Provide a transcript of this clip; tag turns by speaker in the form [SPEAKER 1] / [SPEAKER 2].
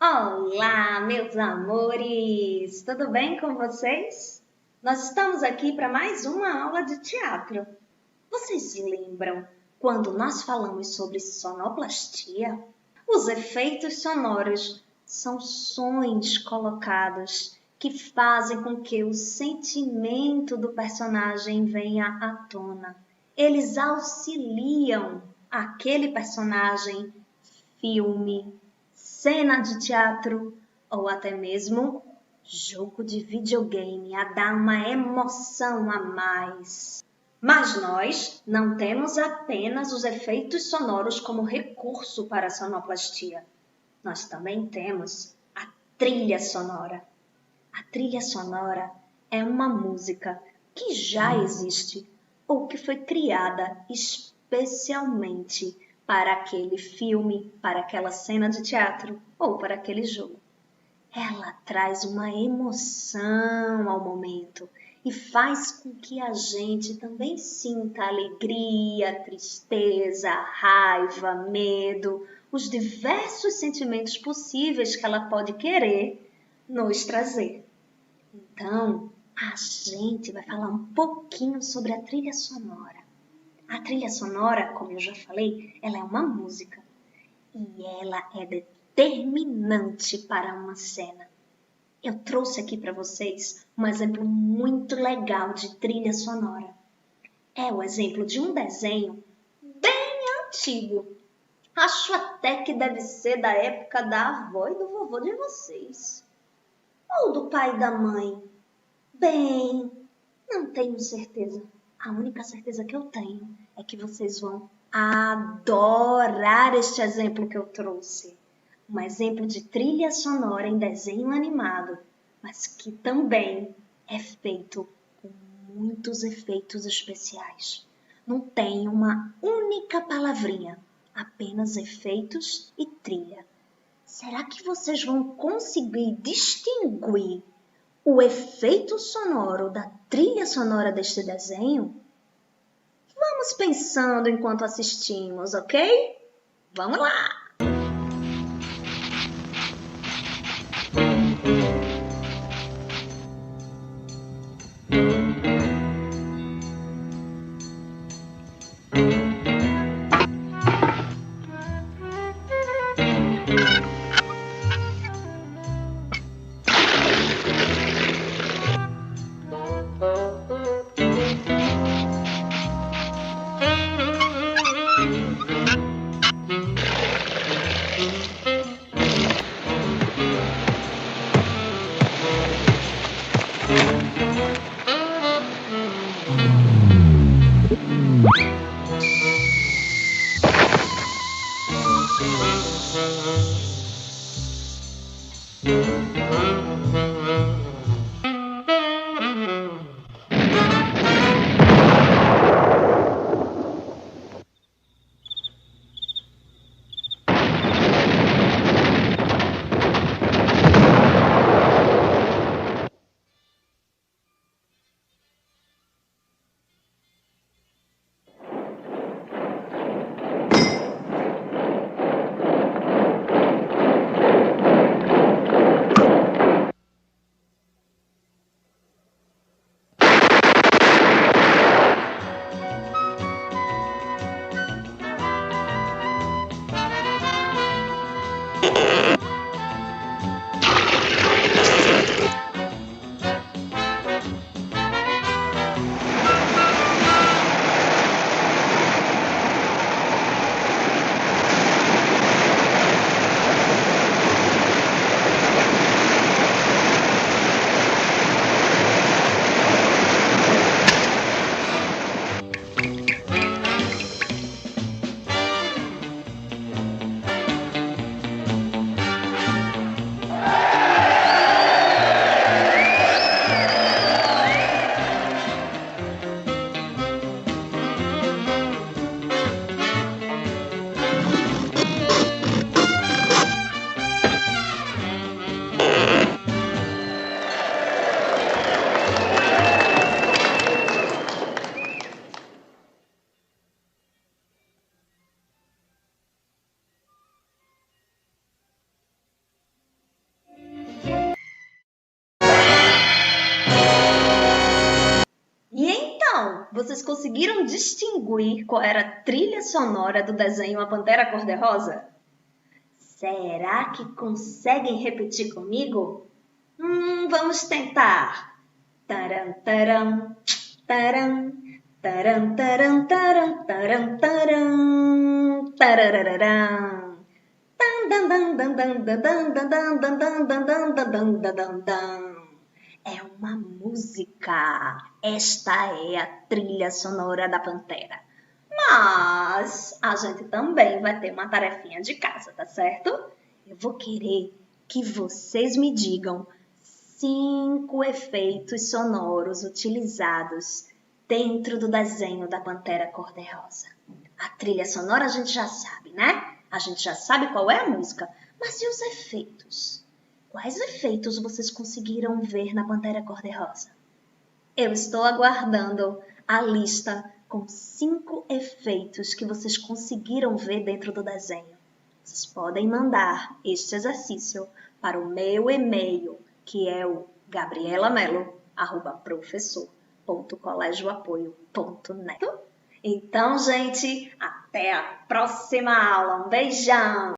[SPEAKER 1] Olá, meus amores! Tudo bem com vocês? Nós estamos aqui para mais uma aula de teatro. Vocês lembram quando nós falamos sobre sonoplastia? Os efeitos sonoros são sons colocados que fazem com que o sentimento do personagem venha à tona. Eles auxiliam aquele personagem, filme, cena de teatro ou até mesmo jogo de videogame a dar uma emoção a mais. Mas nós não temos apenas os efeitos sonoros como recurso para a sonoplastia. Nós também temos a trilha sonora. A trilha sonora é uma música que já existe ou que foi criada especialmente para aquele filme, para aquela cena de teatro ou para aquele jogo. Ela traz uma emoção ao momento e faz com que a gente também sinta alegria, tristeza, raiva, medo, os diversos sentimentos possíveis que ela pode querer nos trazer. Então, a gente vai falar um pouquinho sobre a trilha sonora. A trilha sonora, como eu já falei, ela é uma música e ela é determinante para uma cena. Eu trouxe aqui para vocês um exemplo muito legal de trilha sonora. É o exemplo de um desenho bem antigo. Acho até que deve ser da época da avó e do vovô de vocês. Ou do pai e da mãe. Bem, não tenho certeza. A única certeza que eu tenho é que vocês vão adorar este exemplo que eu trouxe. Um exemplo de trilha sonora em desenho animado, mas que também é feito com muitos efeitos especiais. Não tem uma única palavrinha, apenas efeitos e trilha. Será que vocês vão conseguir distinguir o efeito sonoro da trilha sonora deste desenho? Vamos pensando enquanto assistimos, ok? Vamos lá! vocês conseguiram distinguir qual era a trilha sonora do desenho A Pantera Cor-de-Rosa? Será que conseguem repetir comigo? Vamos tentar. Taram, taram, taram, taram, taram, taram, taram, taram, tararararam. É uma música. Esta é a trilha sonora da Pantera. Mas a gente também vai ter uma tarefinha de casa, tá certo? Eu vou querer que vocês me digam 5 efeitos sonoros utilizados dentro do desenho da Pantera Cor-de-Rosa. A trilha sonora a gente já sabe, né? A gente já sabe qual é a música. Mas e os efeitos? Quais efeitos vocês conseguiram ver na Pantera Cor-de-Rosa? Eu estou aguardando a lista com 5 efeitos que vocês conseguiram ver dentro do desenho. Vocês podem mandar este exercício para o meu e-mail, que é o gabrielamelo@professor.colégioapoio.net. Então, gente, até a próxima aula. Um beijão!